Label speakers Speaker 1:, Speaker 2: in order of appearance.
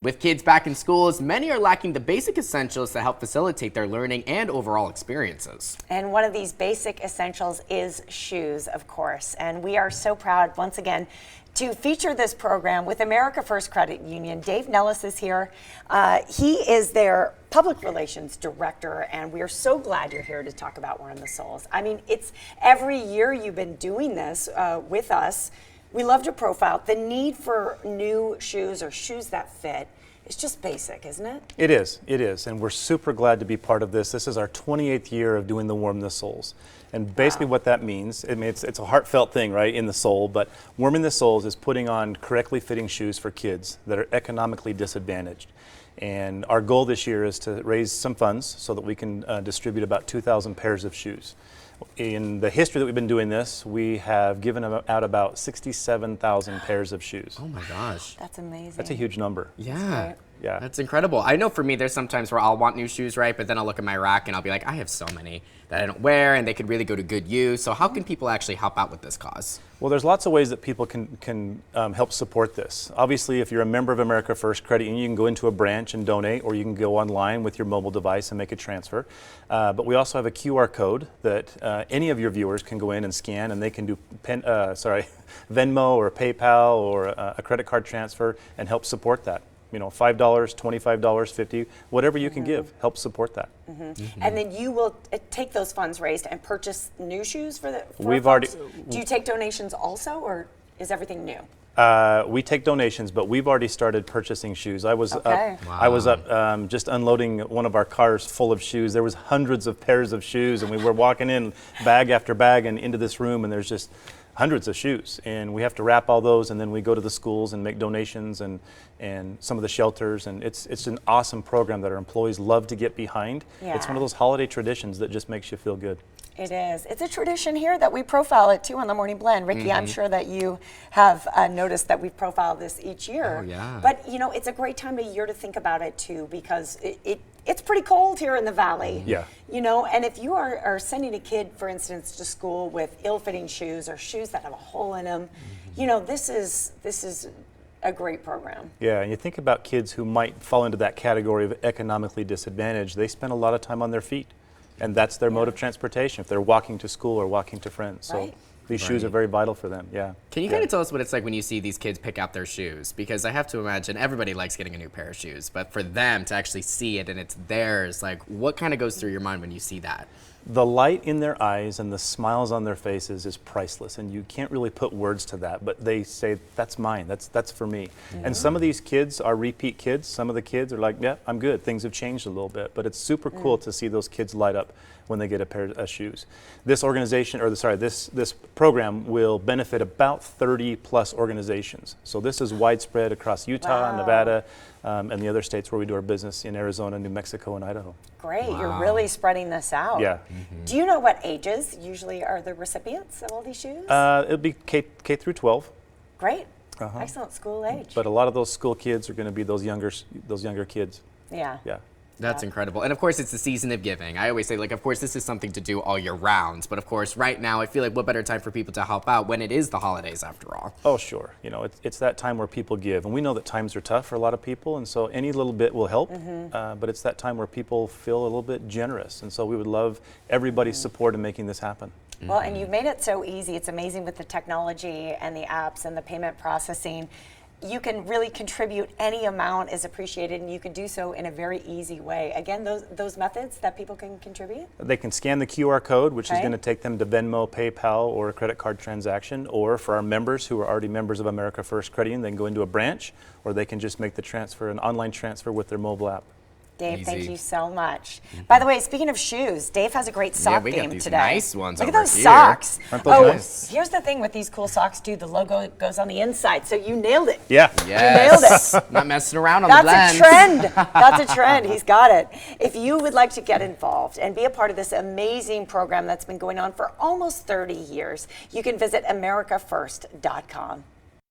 Speaker 1: With kids back in schools, many are lacking the basic essentials to help facilitate their learning and overall experiences.
Speaker 2: And one of these basic essentials is shoes, of course. And we are so proud, once again, to feature this program with America First Credit Union. Dave Nellis is here. He is their public relations director, and we are so glad you're here to talk about We're in the Soles. I mean, it's every year you've been doing this with us. We love to profile the need for new shoes or shoes that fit. It's just basic, isn't it?
Speaker 3: It is, and we're super glad to be part of this. This is our 28th year of doing the Warm the Soles. And basically what that means, I mean, it's a heartfelt thing, right, in the soul, but Warming the Soles is putting on correctly fitting shoes for kids that are economically disadvantaged. And our goal this year is to raise some funds so that we can distribute about 2,000 pairs of shoes. In the history that we've been doing this, we have given out about 67,000 pairs of shoes.
Speaker 1: Oh my gosh.
Speaker 2: That's amazing.
Speaker 3: That's a huge number.
Speaker 1: Yeah.
Speaker 3: Yeah.
Speaker 1: That's incredible. I know for me, there's sometimes where I'll want new shoes, right? But then I'll look at my rack and I'll be like, I have so many that I don't wear and they could really go to good use. So how can people actually help out with this cause?
Speaker 3: Well, there's lots of ways that people can help support this. Obviously, if you're a member of America First Credit Union, you can go into a branch and donate, or you can go online with your mobile device and make a transfer. But we also have a QR code that any of your viewers can go in and scan, and they can do Venmo or PayPal or a credit card transfer and help support that. You know, $5, $25, $50, whatever you can give, help support that.
Speaker 2: And then you will take those funds raised and purchase new shoes for the.
Speaker 3: We've already.
Speaker 2: Do you take donations also, or is everything new?
Speaker 3: We take donations, but we've already started purchasing shoes. I was
Speaker 2: Okay.
Speaker 3: up. I was up just unloading one of our cars full of shoes. There was hundreds of pairs of shoes, and we were walking in bag after bag and into this room, and there's just hundreds of shoes, and we have to wrap all those, and then we go to the schools and make donations and some of the shelters, and it's an awesome program that our employees love to get behind.
Speaker 2: Yeah.
Speaker 3: It's one of those holiday traditions that just makes you feel good.
Speaker 2: It is. It's a tradition here that we profile it too on the Morning Blend. Ricky, I'm sure that you have noticed that we profile this each year.
Speaker 1: Oh, yeah.
Speaker 2: But you know, it's a great time of year to think about it too, because it's pretty cold here in the valley.
Speaker 3: Yeah.
Speaker 2: You know, and if you are sending a kid, for instance, to school with ill-fitting shoes or shoes that have a hole in them, you know, this is a great program.
Speaker 3: Yeah, and you think about kids who might fall into that category of economically disadvantaged. They spend a lot of time on their feet, and that's their mode of transportation if they're walking to school or walking to friends. So
Speaker 2: Right.
Speaker 3: these shoes are very vital for them. Yeah.
Speaker 1: Can you kind of tell us what it's like when you see these kids pick out their shoes? Because I have to imagine everybody likes getting a new pair of shoes, but for them to actually see it and it's theirs, like what kind of goes through your mind when you see that?
Speaker 3: The light in their eyes and the smiles on their faces is priceless, and you can't really put words to that, but they say, that's mine, that's for me. And some of these kids are repeat kids. Some of the kids are like, yeah, I'm good, things have changed a little bit, but it's super cool to see those kids light up when they get a pair of shoes. This organization, or this program will benefit about 30 plus organizations. So this is widespread across Utah,
Speaker 2: Wow.
Speaker 3: Nevada, and the other states where we do our business in Arizona, New Mexico, and Idaho.
Speaker 2: Great, you're really spreading this out.
Speaker 3: Yeah.
Speaker 2: Do you know what ages usually are the recipients of all these shoes?
Speaker 3: It'll be K through 12.
Speaker 2: Great, excellent school age.
Speaker 3: But a lot of those school kids are going to be those younger kids.
Speaker 2: Yeah.
Speaker 3: Yeah.
Speaker 1: That's incredible. And of course, it's the season of giving. I always say, like, of course, this is something to do all year round. But of course, right now, I feel like what better time for people to help out when it is the holidays after all.
Speaker 3: Oh, sure. You know, it's that time where people give. And we know that times are tough for a lot of people. And so any little bit will help. But it's that time where people feel a little bit generous. And so we would love everybody's support in making this happen.
Speaker 2: Well, and you've made it so easy. It's amazing with the technology and the apps and the payment processing. You can really contribute. Any amount is appreciated, and you can do so in a very easy way. Again, those methods that people can contribute?
Speaker 3: They can scan the QR code, which is
Speaker 2: Okay.
Speaker 3: going to take them to Venmo, PayPal, or a credit card transaction. Or for our members who are already members of America First Credit Union, they can go into a branch, or they can just make the transfer, an online transfer with their mobile app.
Speaker 2: Dave, thank
Speaker 1: Easy.
Speaker 2: you so much. By the way, speaking of shoes, Dave has a great sock
Speaker 1: we got
Speaker 2: theme
Speaker 1: these
Speaker 2: today.
Speaker 1: nice ones
Speaker 2: Look at
Speaker 1: over
Speaker 2: those
Speaker 1: here.
Speaker 2: socks.
Speaker 3: Aren't those nice?
Speaker 2: Here's the thing with these cool socks, too. The logo goes on the inside, so you nailed it.
Speaker 3: Yeah.
Speaker 1: Yes. Not messing around on the
Speaker 2: That's
Speaker 1: blends.
Speaker 2: a trend. That's a trend. He's got it. If you would like to get involved and be a part of this amazing program that's been going on for almost 30 years, you can visit americafirst.com.